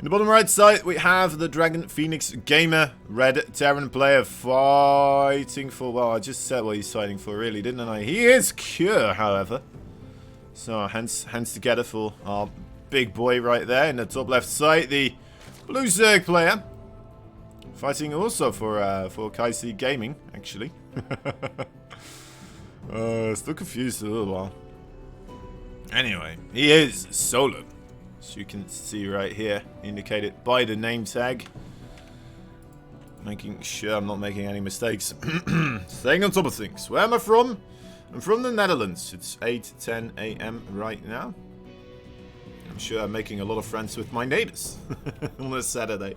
In the bottom right side, we have the Dragon Phoenix Gamer, Red Terran player fighting for, well, I just said what he's fighting for, really, didn't I? He is Cure, however. So, hands together for our big boy right there. In the top left side, the Blue Zerg player. Fighting also for Kaisi Gaming, actually. Still confused a little while. Anyway, he is solo. As you can see right here, indicated by the name tag. Making sure I'm not making any mistakes. Staying on top of things. Where am I from? I'm from the Netherlands. It's 8:10 AM right now. I'm sure I'm making a lot of friends with my neighbors on a Saturday.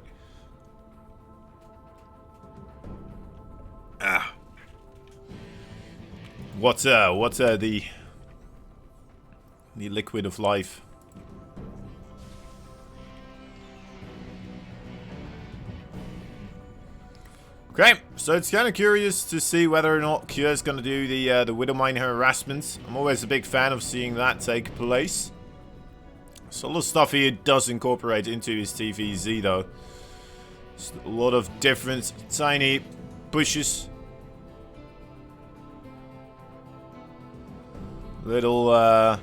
Ah. What the liquid of life? Okay, so it's kind of curious to see whether or not Cure is going to do the Widowmine harassment. I'm always a big fan of seeing that take place. So a lot of stuff he does incorporate into his TVZ though. Just a lot of different tiny bushes. Little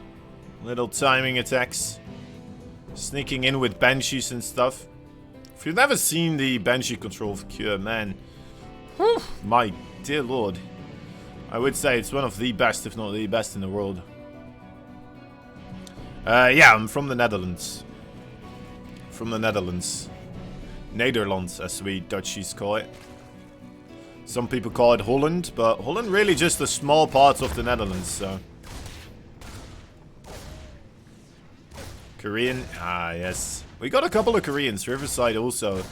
timing attacks. Sneaking in with Banshees and stuff. If you've never seen the Banshee control of Cure, man. Whew, my dear lord. I would say it's one of the best, if not the best in the world. Yeah, I'm from the Netherlands. From the Netherlands. Nederland, as we Dutchies call it. Some people call it Holland, but Holland really just a small part of the Netherlands, so. Korean? Ah, yes. We got a couple of Koreans. Riverside also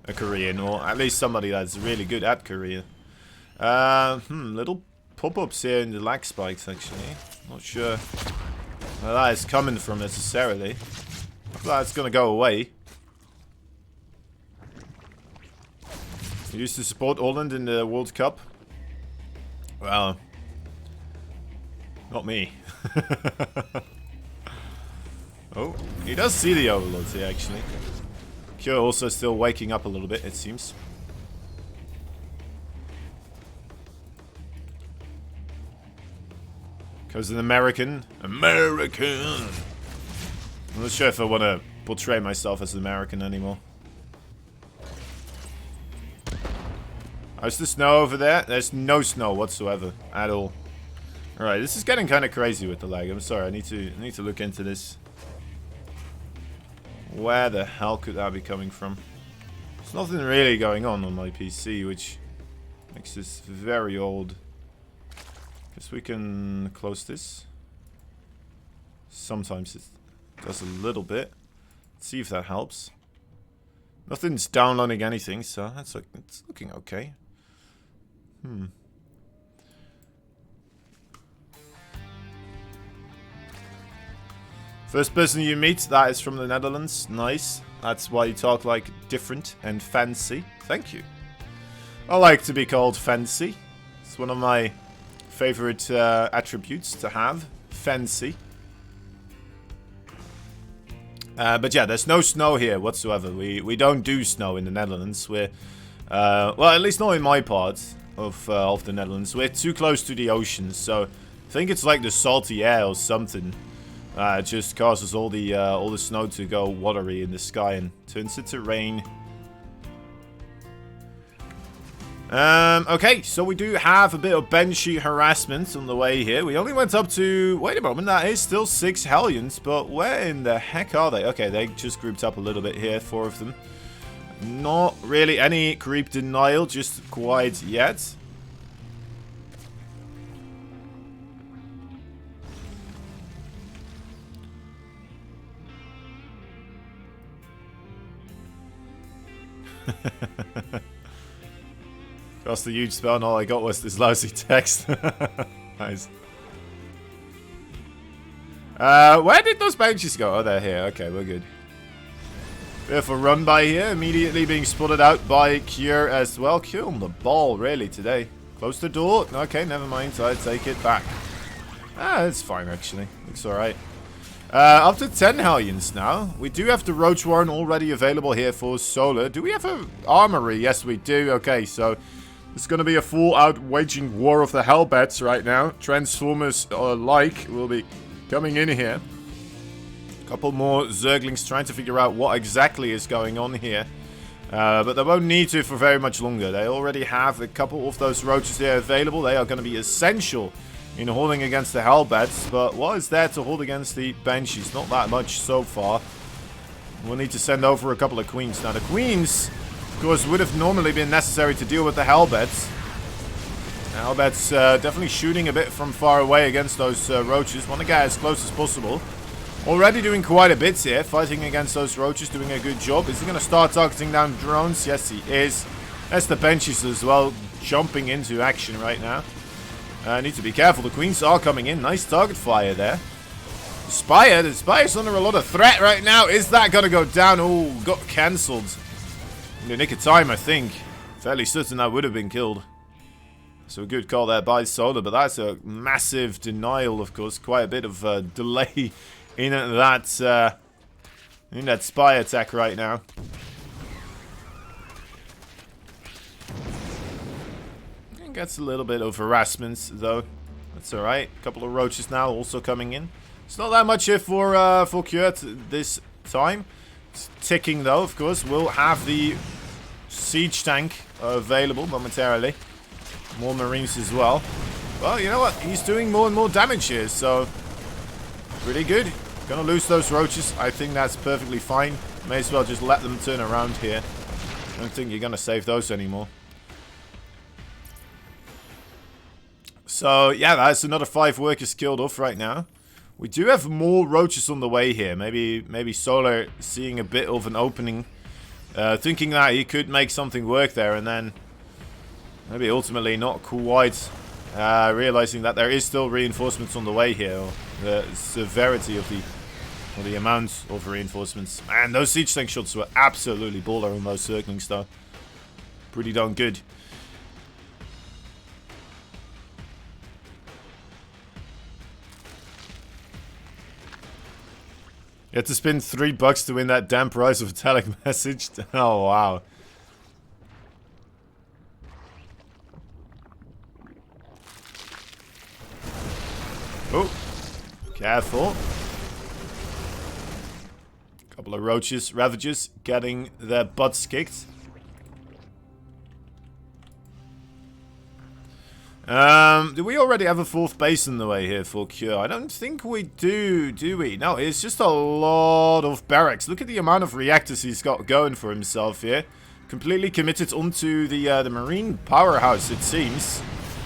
a Korean, or at least somebody that's really good at Korea. Little pop-ups here in the lag spikes, actually. Not sure where that is coming from necessarily. Hopefully that's gonna go away. We used to support Holland in the World Cup. Well, not me. Oh, he does see the overlords here, actually. Cure also still waking up a little bit, it seems. Because an American. American! I'm not sure if I want to portray myself as an American anymore. How's the snow over there? There's no snow whatsoever at all. Alright, this is getting kind of crazy with the lag. I'm sorry, I need to look into this. Where the hell could that be coming from? There's nothing really going on my PC, which makes this very old. Guess we can close this. Sometimes it does a little bit. Let's see if that helps. Nothing's downloading anything, so that's like, it's looking okay. First person you meet, that is from the Netherlands. Nice. That's why you talk like different and fancy. Thank you. I like to be called fancy. It's one of my favorite attributes to have. Fancy. But yeah, there's no snow here whatsoever. We don't do snow in the Netherlands. We're, well, at least not in my part of the Netherlands. We're too close to the ocean, so I think it's like the salty air or something. It just causes all the snow to go watery in the sky and turns it to rain. Okay, so we do have a bit of Banshee harassment on the way here. We only went up to... Wait a moment, that is still 6 Hellions, but where in the heck are they? Okay, they just grouped up a little bit here, 4 of them. Not really any creep denial, just quite yet. Cast a huge spell and all I got was this lousy text. Nice. Where did those Banshees go? Oh, they're here. Okay, we're good. Bit of a run by here. Immediately being spotted out by Cure as well. Cure on the ball, really, today. Close the door. Okay, never mind. I take it back. Ah, it's fine, actually. Looks alright. Up to 10 Hellions now. We do have the Ro4 already available here for Solar. Do we have an armory? Yes, we do. Okay, so it's going to be a full-out waging war of the Hellbats right now. Transformers alike will be coming in here. A couple more Zerglings trying to figure out what exactly is going on here. But they won't need to for very much longer. They already have a couple of those roaches there available. They are going to be essential in holding against the Hellbats. But what is there to hold against the Banshees? Not that much so far. We'll need to send over a couple of Queens. Now the Queens, of course, would have normally been necessary to deal with the Hellbats. Hellbats definitely shooting a bit from far away against those roaches. Want to get as close as possible. Already doing quite a bit here, fighting against those roaches, doing a good job. Is he going to start targeting down drones? Yes, he is. That's the Banshees as well, jumping into action right now. Need to be careful. The Queens are coming in. Nice target fire there. The Spire's under a lot of threat right now. Is that going to go down? Oh, got cancelled. In the nick of time, I think. Fairly certain that would have been killed. So a good call there by Solar, but that's a massive denial, of course. Quite a bit of delay in that spy attack right now. It gets a little bit of harassment though. That's alright. A couple of roaches now also coming in. It's not that much here for Kurt this time. It's ticking though, of course. We'll have the siege tank available momentarily. More Marines as well. Well, you know what? He's doing more and more damage here, so pretty good. Gonna lose those roaches. I think that's perfectly fine. May as well just let them turn around here. I don't think you're gonna save those anymore. So, yeah, that's another 5 workers killed off right now. We do have more roaches on the way here. Maybe Solar seeing a bit of an opening. Thinking that he could make something work there, and then maybe ultimately not quite realizing that there is still reinforcements on the way here. Or the severity of the amount of reinforcements. Man, those siege tank shots were absolutely baller on those circlings though. Pretty darn good. You had to spend $3 to win that damn prize of italic message. Oh wow. Oh, careful. Couple of roaches, ravagers, getting their butts kicked. Do we already have a 4th base in the way here for Cure? I don't think we do we? No, it's just a lot of barracks. Look at the amount of reactors he's got going for himself here. Completely committed onto the Marine powerhouse, it seems.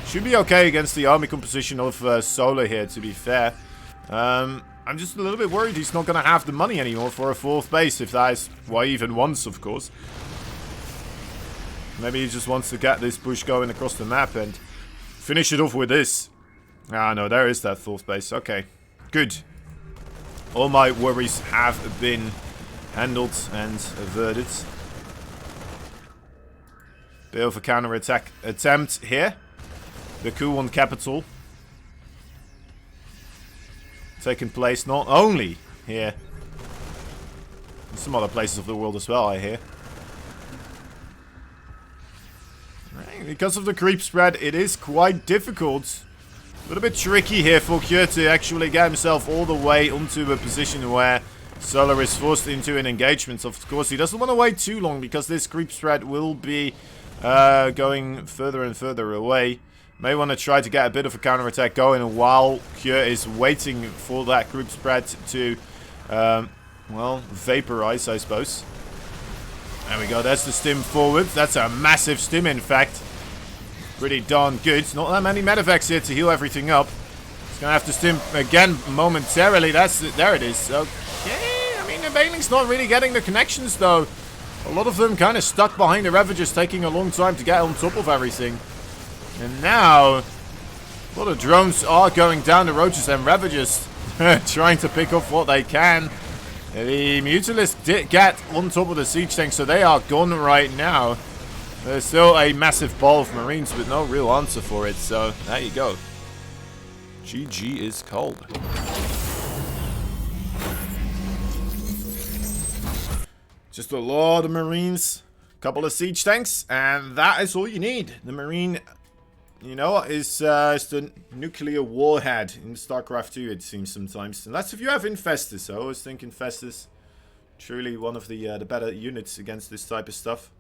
Should be okay against the army composition of Solar here, to be fair. I'm just a little bit worried he's not going to have the money anymore for a 4th base, if that is why he even wants, of course. Maybe he just wants to get this push going across the map and finish it off with this. Ah, no, there is that 4th base. Okay, good. All my worries have been handled and averted. Bit of a counter-attack attempt here. The coup on capital taking place not only here, in some other places of the world as well, I hear. Because of the creep spread, it is quite difficult. A little bit tricky here for Kure to actually get himself all the way onto a position where Solar is forced into an engagement. Of course, he doesn't want to wait too long because this creep spread will be going further and further away. May want to try to get a bit of a counterattack going while Kure is waiting for that creep spread to, well, vaporize, I suppose. There we go, that's the stim forward. That's a massive stim, in fact. Pretty darn good. Not that many medevacs here to heal everything up. It's going to have to stim again momentarily. There it is. Okay, I mean, the Baneling's not really getting the connections, though. A lot of them kind of stuck behind the Ravagers, taking a long time to get on top of everything. And now, a lot of drones are going down the roaches and Ravagers, trying to pick off what they can. The Mutalisks did get on top of the siege tank, so they are gone right now. There's still a massive ball of Marines with no real answer for it, so there you go. GG is cold. Just a lot of Marines, a couple of siege tanks, and that is all you need. The Marine, you know, is the nuclear warhead in StarCraft 2, it seems sometimes. Unless if you have Infestors. I always think Infestors truly one of the better units against this type of stuff.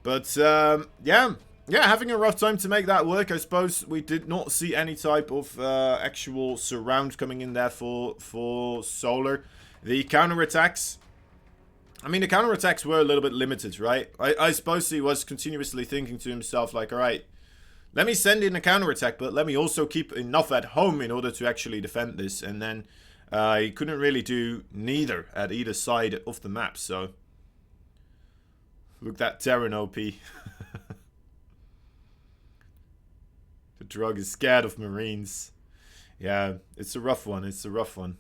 But yeah, having a rough time to make that work. I suppose we did not see any type of actual surround coming in there for Solar. The counterattacks. I mean, the counterattacks were a little bit limited, right? I suppose he was continuously thinking to himself, like, alright, let me send in a counterattack, but let me also keep enough at home in order to actually defend this. And then he couldn't really do neither at either side of the map, so... Look at that Terran OP. The drug is scared of Marines. Yeah, it's a rough one. It's a rough one.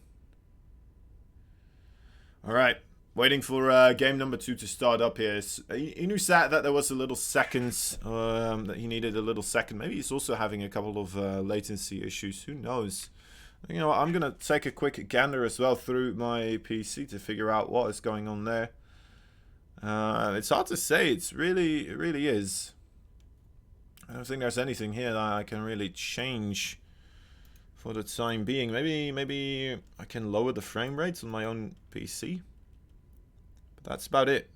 Alright. Waiting for game number 2 to start up here. He knew that there was a little seconds. That he needed a little second. Maybe he's also having a couple of latency issues. Who knows? You know what? I'm going to take a quick gander as well through my PC to figure out what is going on there. It's hard to say. It really is. I don't think there's anything here that I can really change for the time being. Maybe I can lower the frame rates on my own PC. But that's about it.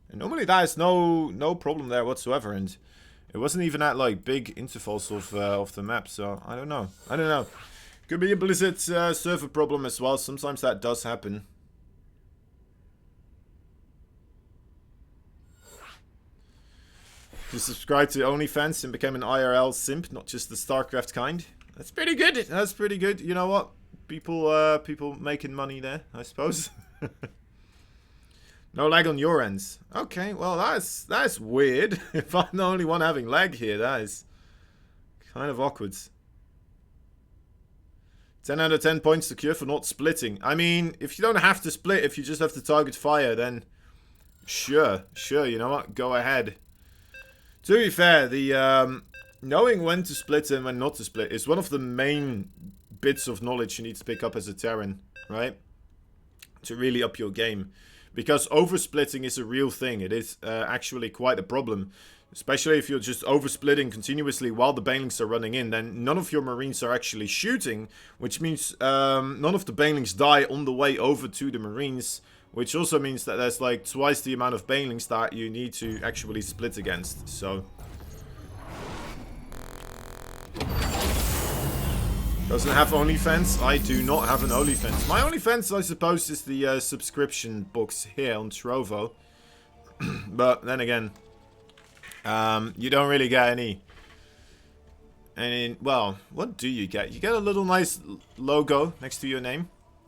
And normally that is no problem there whatsoever. And it wasn't even at like big intervals of the map. So I don't know. Could be a Blizzard server problem as well. Sometimes that does happen. You subscribed to OnlyFans and became an IRL simp, not just the StarCraft kind. That's pretty good. That's pretty good. You know what? People making money there, I suppose. No lag on your ends. Okay, well that's weird. If I'm the only one having lag here, that is kind of awkward. 10 out of 10 points secure for not splitting. I mean, if you don't have to split, if you just have to target fire, then sure, you know what? Go ahead. To be fair, the knowing when to split and when not to split is one of the main bits of knowledge you need to pick up as a Terran, right? To really up your game. Because oversplitting is a real thing. It is actually quite a problem. Especially if you're just oversplitting continuously while the banelings are running in, then none of your Marines are actually shooting, which means none of the banelings die on the way over to the Marines. Which also means that there's like twice the amount of banelings that you need to actually split against. So. Doesn't have OnlyFans? I do not have an OnlyFans. My OnlyFans, I suppose, is the subscription box here on Trovo. But then again, you don't really get any. Well, what do you get? You get a little nice logo next to your name.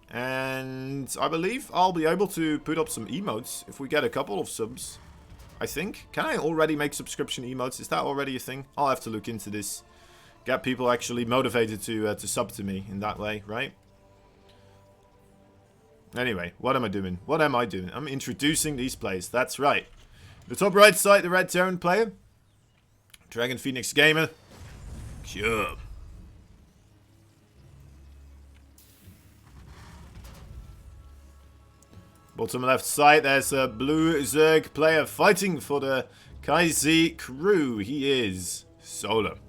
And I believe I'll be able to put up some emotes if we get a couple of subs. I think. Can I already make subscription emotes? Is that already a thing? I'll have to look into this. Get people actually motivated to sub to me in that way, right? Anyway, what am I doing? What am I doing? I'm introducing these players. That's right. The top right side, the Red Terran player. Dragon Phoenix Gamer. Sure. Bottom left side, there's a blue Zerg player fighting for the Kaizi crew. He is Solar.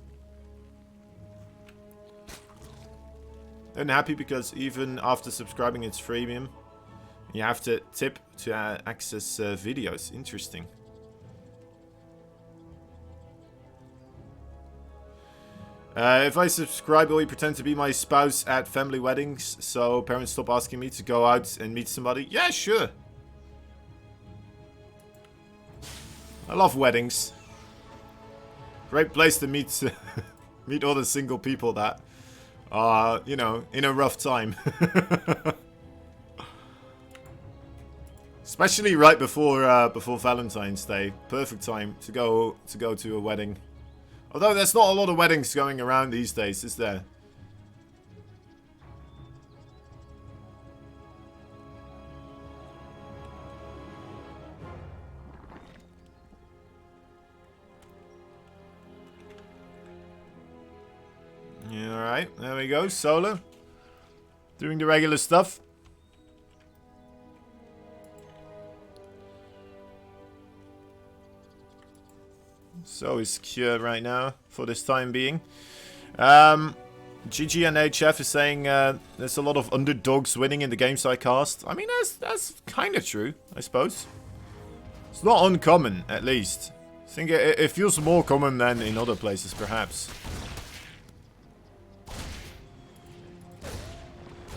Unhappy because even after subscribing it's freemium, you have to tip to access videos. Interesting. If I subscribe, will you pretend to be my spouse at family weddings so parents stop asking me to go out and meet somebody? Yeah, sure. I love weddings. Great place to meet meet all the single people that are, you know, in a rough time. Especially right before Valentine's Day. Perfect time to go to a wedding. Although there's not a lot of weddings going around these days, is there? Alright, there we go, Solar. Doing the regular stuff. So is Cure right now, for this time being. GG and HF is saying there's a lot of underdogs winning in the games I cast. I mean, that's kind of true, I suppose. It's not uncommon, at least. I think it feels more common than in other places, perhaps.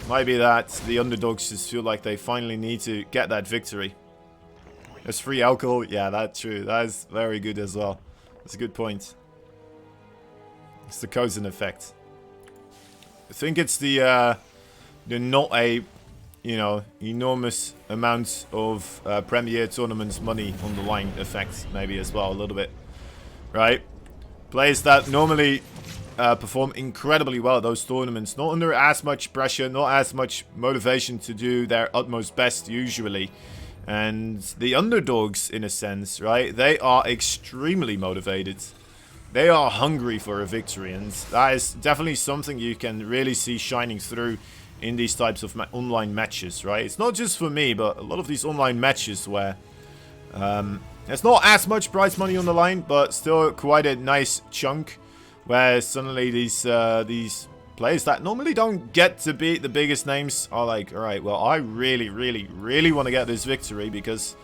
Might be that the underdogs just feel like they finally need to get that victory. There's free alcohol. Yeah, that's true. That is very good as well. That's a good point. It's the cousin effect. I think it's the not a, you know, enormous amount of Premier Tournaments money on the line effect, maybe as well, a little bit. Right? Players that normally perform incredibly well at those tournaments, not under as much pressure, not as much motivation to do their utmost best usually. And the underdogs, in a sense, right, they are extremely motivated. They are hungry for a victory, and that is definitely something you can really see shining through in these types of online matches, right? It's not just for me, but a lot of these online matches where there's not as much prize money on the line, but still quite a nice chunk, where suddenly these players that normally don't get to be the biggest names are like, alright, well, I really, really, really want to get this victory because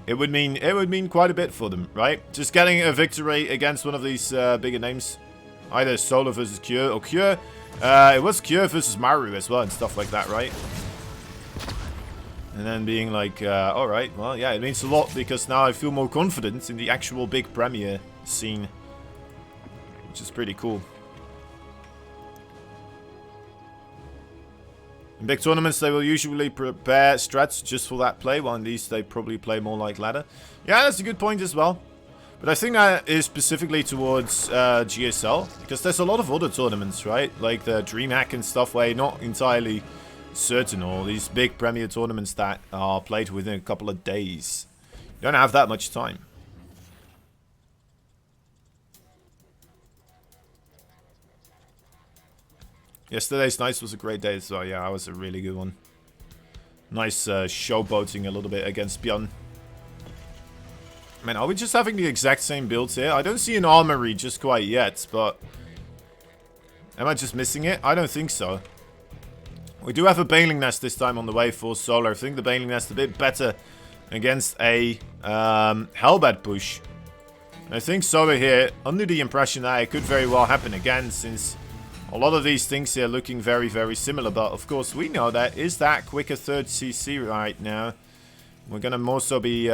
it would mean quite a bit for them, right? Just getting a victory against one of these bigger names, either Solo versus Cure or Cure. It was Cure versus Maru as well and stuff like that, right? And then being like, alright, well, yeah, it means a lot because now I feel more confident in the actual big Premier scene, which is pretty cool. In big tournaments, they will usually prepare strats just for that play, while in these, they probably play more like ladder. Yeah, that's a good point as well. But I think that is specifically towards GSL, because there's a lot of other tournaments, right? Like the DreamHack and stuff, where you're not entirely certain, or these big Premier tournaments that are played within a couple of days. You don't have that much time. Yesterday's night was a great day as well. Yeah, that was a really good one. Nice showboating a little bit against Bjorn. Man, are we just having the exact same builds here? I don't see an armory just quite yet, but am I just missing it? I don't think so. We do have a Baneling Nest this time on the way for Solar. I think the Baneling Nest a bit better against a Hellbat push. And I think Solar here, under the impression that it could very well happen again, since a lot of these things here looking very, very similar. But of course, we know that is that quicker third CC right now. We're going to more so be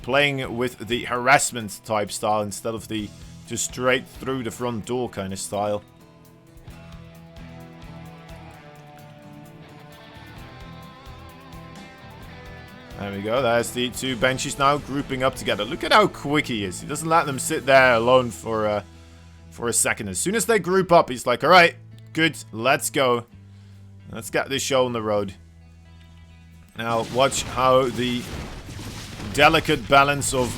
playing with the harassment type style instead of the just straight through the front door kind of style. There we go. There's the two benches now grouping up together. Look at how quick he is. He doesn't let them sit there alone for a second. As soon as they group up, he's like, alright, good, let's go. Let's get this show on the road. Now, watch how the delicate balance of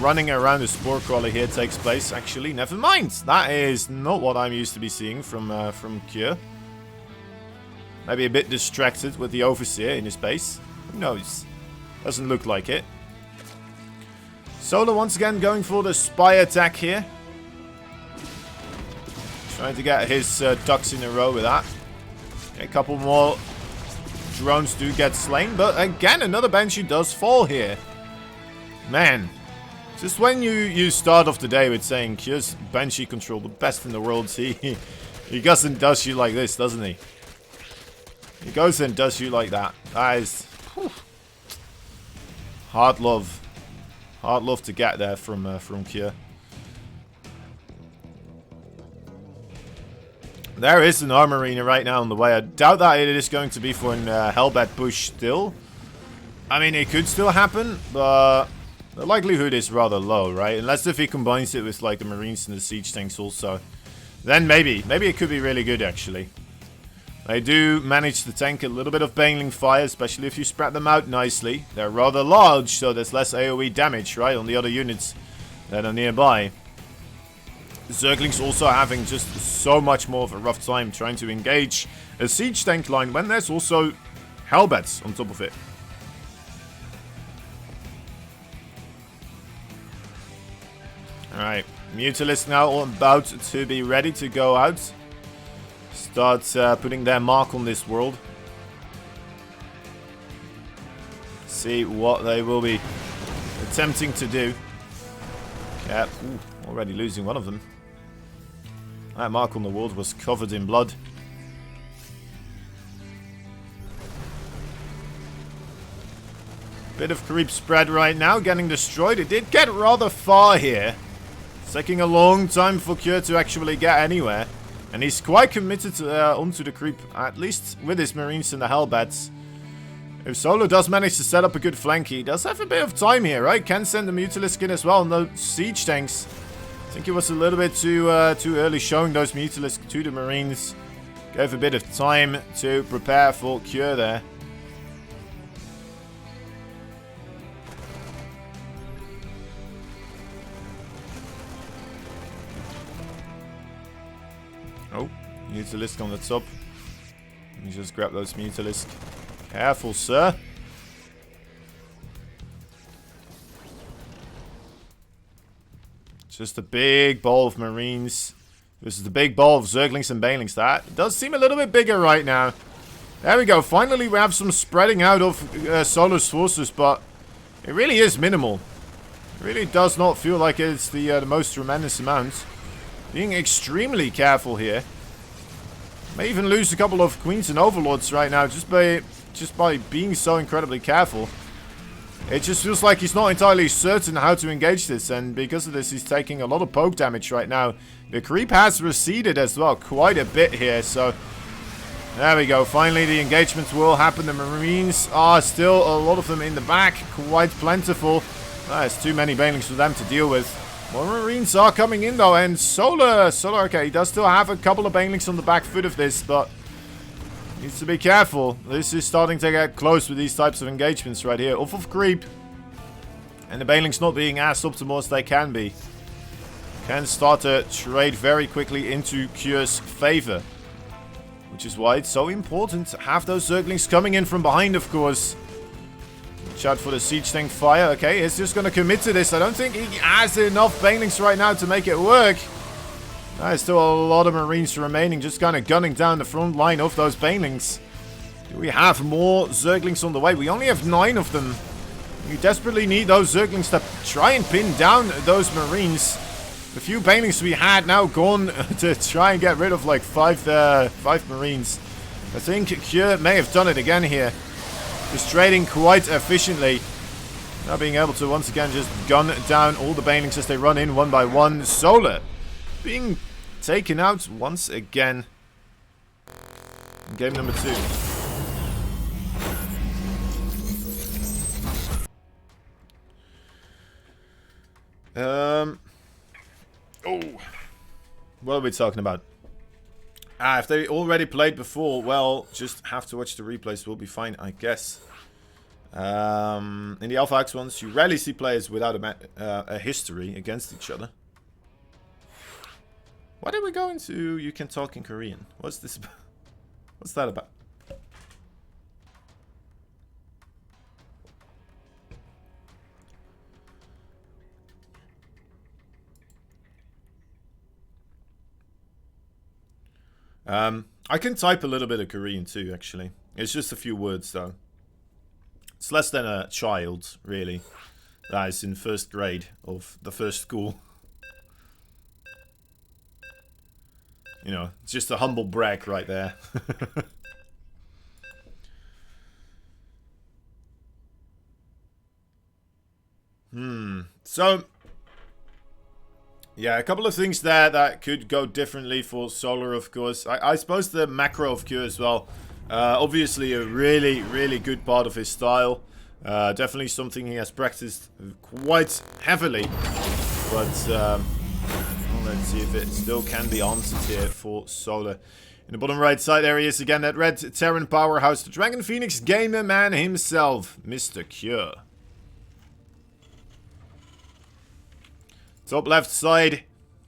running around the Spore Crawler here takes place. Actually, never mind. That is not what I'm used to be seeing from Cure. Maybe a bit distracted with the Overseer in his base. Who knows? Doesn't look like it. Solar once again going for the spy attack here. Trying to get his ducks in a row with that. A couple more drones do get slain, but again, another Banshee does fall here. Man, just when you start off the day with saying Cure's Banshee control, the best in the world, he goes and does you like this, doesn't he? He goes and does you like that. That is hard love. Hard love to get there from Cure. There is an armor arena right now on the way. I doubt that it is going to be for an Hellbat push still. I mean, it could still happen, but the likelihood is rather low, right? Unless if he combines it with like the Marines and the Siege Tanks also. Then maybe it could be really good actually. They do manage to tank a little bit of Baneling fire, especially if you spread them out nicely. They're rather large, so there's less AoE damage, right, on the other units that are nearby. Zergling's also having just so much more of a rough time trying to engage a siege tank line when there's also Hellbats on top of it. Alright, Mutalisk now about to be ready to go out. Start putting their mark on this world. See what they will be attempting to do. Yeah, ooh, already losing one of them. That mark on the world was covered in blood. Bit of creep spread right now, getting destroyed. It did get rather far here. It's taking a long time for Kjør to actually get anywhere. And he's quite committed to, onto the creep, at least with his Marines and the Hellbats. If Solo does manage to set up a good flank, he does have a bit of time here, right? Can send the Mutalisk in as well, and those siege tanks. I think it was a little bit too early showing those Mutalisk to the Marines. Gave a bit of time to prepare for Kjør there. Oh, Mutalisk on the top. Let me just grab those Mutalisk. Careful, sir. Just a big ball of Marines. This is the big ball of Zerglings and Banelings. That does seem a little bit bigger right now. There we go. Finally, we have some spreading out of Solo's forces, but it really is minimal. It really does not feel like it's the most tremendous amount. Being extremely careful here. May even lose a couple of Queens and Overlords right now just by being so incredibly careful. It just feels like he's not entirely certain how to engage this, and because of this he's taking a lot of poke damage right now. The creep has receded as well quite a bit here, so there we go. Finally the engagement will happen. The Marines are still, a lot of them in the back, quite plentiful. There's too many Banelings for them to deal with. More Marines are coming in though, and Solar, okay, he does still have a couple of Banelings on the back foot of this, but needs to be careful. This is starting to get close with these types of engagements right here. Off of creep. And the Banelings not being as optimal as they can be. Can start to trade very quickly into Kjør's favor. Which is why it's so important to have those Zerglings coming in from behind, of course. Watch out for the siege tank fire. Okay, he's just going to commit to this. I don't think he has enough Banelings right now to make it work. There's still a lot of Marines remaining, just kind of gunning down the front line of those Banelings. Do we have more Zerglings on the way? We only have 9 of them. We desperately need those Zerglings to try and pin down those Marines. The few Banelings we had now gone to try and get rid of like 5 Marines. I think Kjør may have done it again here. Just trading quite efficiently. Now being able to once again just gun down all the Banelings as they run in one by one. Solar being taken out once again. In game number 2. Oh, what are we talking about? If they already played before, well, just have to watch the replays. We'll be fine, I guess. In the ITaX ones, you rarely see players without a history against each other. Why did we go into you can talk in Korean? What's this about? What's that about? I can type a little bit of Korean too, actually. It's just a few words, though. It's less than a child, really. That is in 1st grade of the first school. You know, it's just a humble brag right there. So, yeah, a couple of things there that could go differently for Solar, of course. I suppose the macro of Kjør as well. Obviously a really, really good part of his style. Definitely something he has practiced quite heavily. But, well, let's see if it still can be answered here for Solar. In the bottom right side there he is again, that red Terran powerhouse, the Dragon Phoenix gamer man himself, Mr. Kjør. Top left side,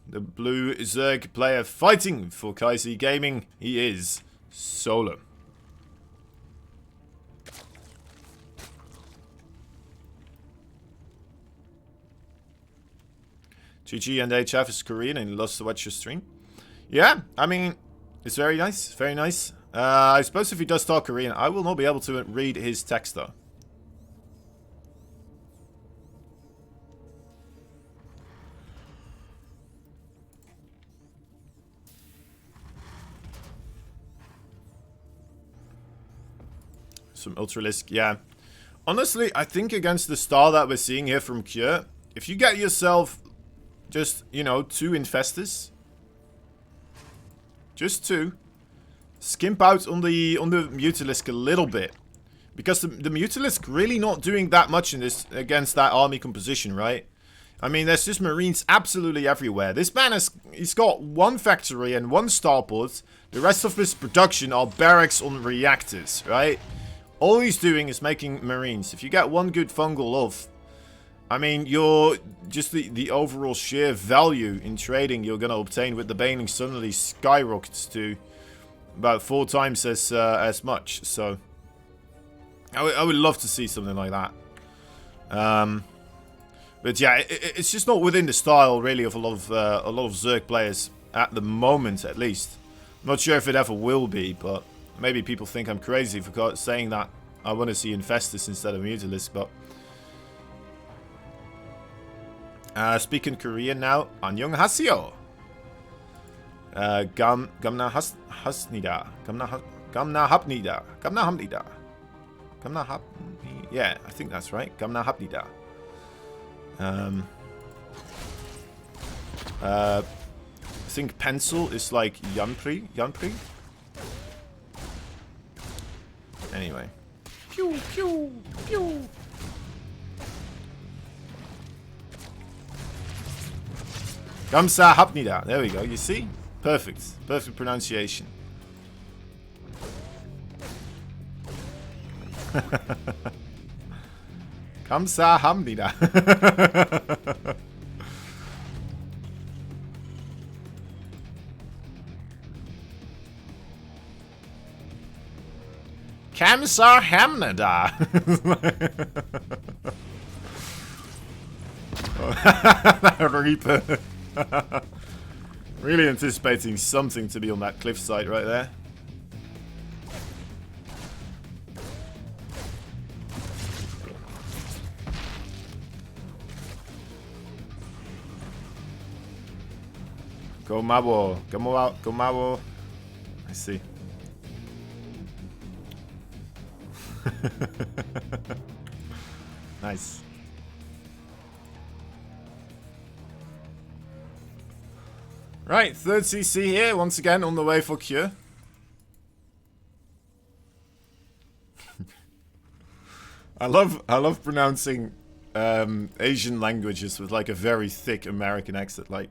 the blue Zerg player fighting for Kaiser Gaming. He is Solar. GG and HF is Korean and he loves to watch your stream. Yeah, I mean, it's very nice. Very nice. I suppose if he does talk Korean, I will not be able to read his text though. Some Ultralisk, yeah. Honestly, I think against the style that we're seeing here from Kjør, if you get yourself just, you know, 2 Infestors, just 2, skimp out on the Mutalisk a little bit, because the Mutalisk really not doing that much in this against that army composition, right? I mean, there's just Marines absolutely everywhere. This man he's got 1 factory and 1 starport. The rest of his production are barracks on reactors, right? All he's doing is making Marines. If you get 1 good fungal off, I mean, you're just the overall sheer value in trading you're going to obtain with the Baning suddenly skyrockets to about 4 times as much. So I would love to see something like that. But yeah, it's just not within the style really of a lot of Zerg players at the moment, at least. I'm not sure if it ever will be, but maybe people think I'm crazy for saying that I want to see Infestus instead of Mutalisk, but... speaking Korean now. 안녕하세요. 감사합니다. 감사합니다. Yeah, I think that's right. 감사합니다. I think pencil is like Yanpri. Anyway. Pew, pew, pew. 감사합니다. There we go. You see? Perfect. Perfect pronunciation. 감사합니다. 감사합니다. Reaper. Really anticipating something to be on that cliffside right there. Go Mabo. Go Mabo. I see. Nice. Right, 3rd CC here, once again on the way for Kjør. I love pronouncing Asian languages with like a very thick American accent, like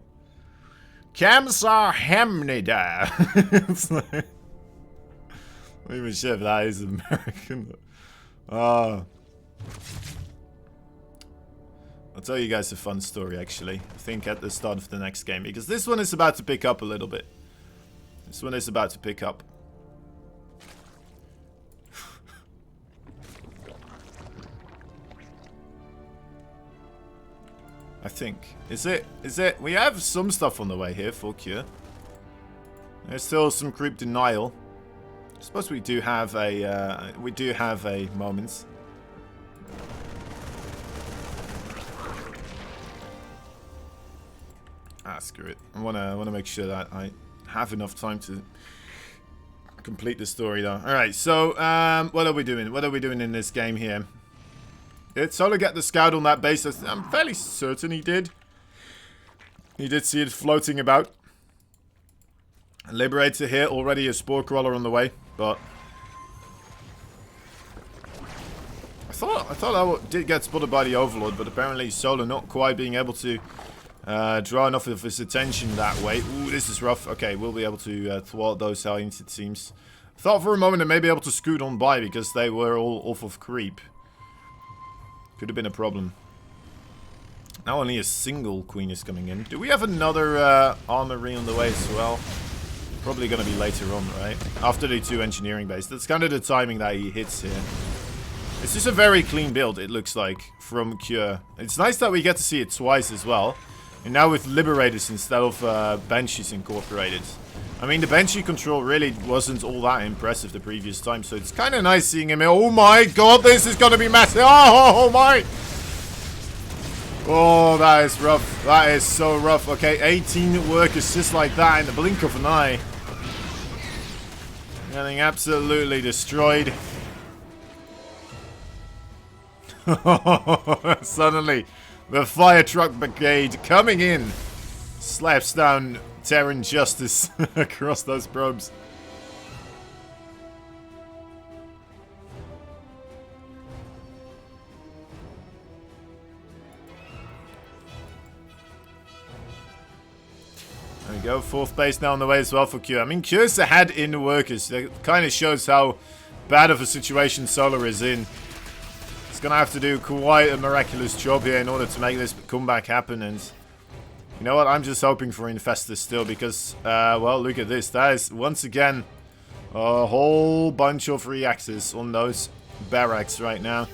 감사합니다. It's like, I'm not even sure if that is American. I'll tell you guys a fun story, actually. I think at the start of the next game. Because this one is about to pick up a little bit. This one is about to pick up. I think. Is it? We have some stuff on the way here for Kjør. There's still some creep denial. I suppose we do have a moment. Ah, screw it. I wanna make sure that I have enough time to complete the story, though. All right. So, what are we doing? What are we doing in this game here? Did Solo get the scout on that base? I'm fairly certain he did. He did see it floating about. Liberator here, already a spore crawler on the way, but I thought I did get spotted by the Overlord, but apparently Solo not quite being able to draw enough of his attention that way. Ooh, this is rough. Okay, we'll be able to thwart those Hellions, it seems. Thought for a moment they may be able to scoot on by because they were all off of creep. Could have been a problem. Now only a single queen is coming in. Do we have another armory on the way as well? Probably going to be later on, right? After the 2 engineering base. That's kind of the timing that he hits here. It's just a very clean build, it looks like, from Kjør. It's nice that we get to see it twice as well. And now with Liberators instead of Banshees incorporated. I mean, the Banshee control really wasn't all that impressive the previous time, so it's kind of nice seeing him here. Oh my god, this is going to be massive. Oh my! Oh, that is rough. That is so rough. Okay, 18 workers just like that in the blink of an eye. Getting absolutely destroyed. Suddenly, the fire truck brigade coming in slaps down Terran justice across those probes. There we go, 4th base now on the way as well for Q. I mean, Q's ahead in the workers. That kind of shows how bad of a situation Solar is in. He's going to have to do quite a miraculous job here in order to make this comeback happen. And you know what? I'm just hoping for Infestor still because, well, look at this. That is, once again, a whole bunch of reactors on those barracks right now.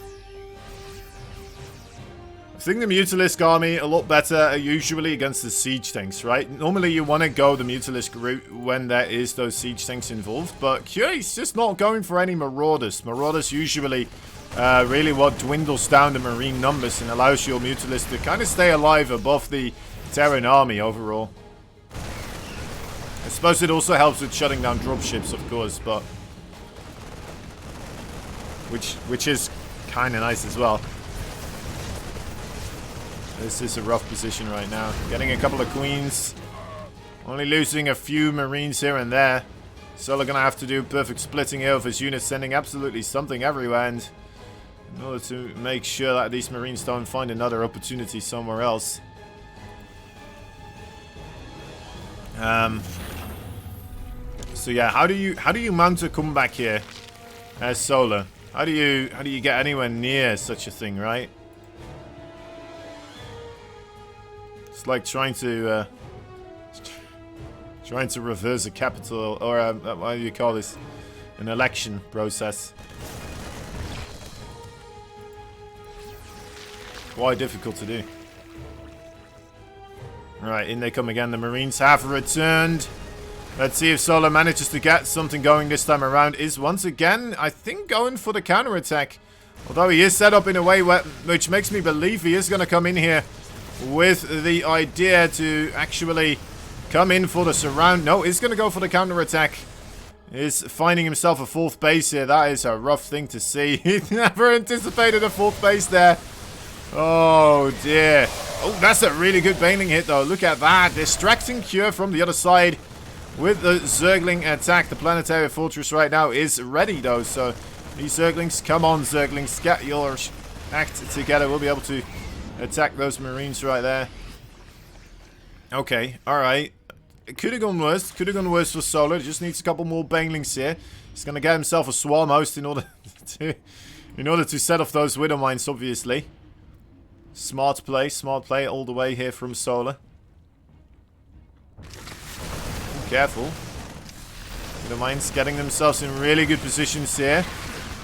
I think the Mutalisk army a lot better usually against the siege tanks, right? Normally you want to go the Mutalisk route when there is those siege tanks involved, but here he's just not going for any Marauders. Marauders usually really what dwindles down the Marine numbers and allows your Mutalisk to kind of stay alive above the Terran army overall. I suppose it also helps with shutting down dropships, of course, but which is kind of nice as well. This is a rough position right now. Getting a couple of queens. Only losing a few marines here and there. Solar gonna have to do perfect splitting here of his units, sending absolutely something everywhere, and in order to make sure that these marines don't find another opportunity somewhere else. So yeah, how do you mount a comeback here as Solar? How do you get anywhere near such a thing, right? It's like trying to reverse a capital, or what do you call this? An election process. Quite difficult to do. Right, in they come again. The Marines have returned. Let's see if Solar manages to get something going this time around. Is once again, I think, going for the counterattack. Although he is set up in a way which makes me believe he is going to come in here with the idea to actually come in for the surround. No, he's going to go for the counterattack. He's finding himself a 4th base here. That is a rough thing to see. He never anticipated a 4th base there. Oh, dear. Oh, that's a really good Baneling hit, though. Look at that. Distracting Cure from the other side with the Zergling attack. The Planetary Fortress right now is ready, though. So, these Zerglings, come on, Zerglings. Get your act together. We'll be able to attack those Marines right there. Okay, alright. It could have gone worse. Could have gone worse for Solar. Just needs a couple more Banelings here. He's going to get himself a Swarm Host in order to set off those Widow Mines, obviously. Smart play all the way here from Solar. Careful. Widow Mines getting themselves in really good positions here.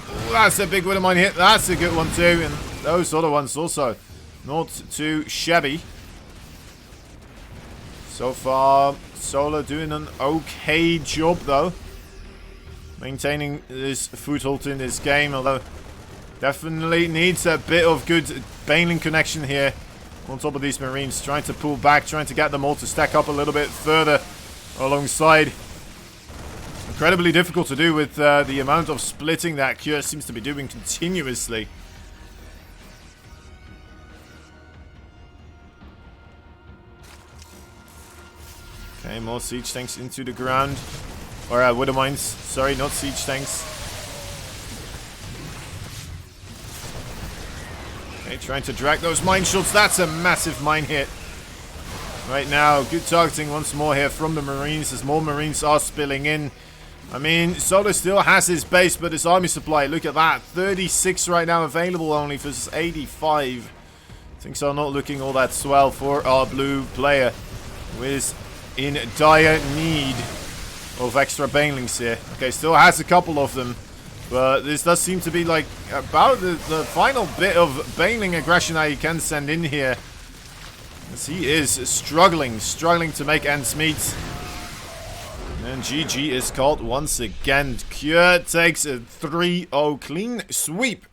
Ooh, that's a big Widow Mine hit. That's a good one too. And those other ones also not too shabby. So far, Solar doing an okay job though. Maintaining this foothold in this game, although definitely needs a bit of good Baneling connection here on top of these Marines. Trying to pull back, trying to get them all to stack up a little bit further alongside. Incredibly difficult to do with the amount of splitting that Cure seems to be doing continuously. Okay, more siege tanks into the ground. Or Widow Mines. Sorry, not siege tanks. Okay, trying to drag those mine shots. That's a massive mine hit. Right now, good targeting once more here from the Marines as more Marines are spilling in. I mean, Solar still has his base, but his army supply, look at that. 36 right now available only versus 85. Things are not looking all that swell for our blue player, who is in dire need of extra Banelings here. Okay, still has a couple of them, but this does seem to be like about the final bit of Baneling aggression that he can send in here. As he is struggling to make ends meet. And GG is called once again. Cure takes a 3-0 clean sweep.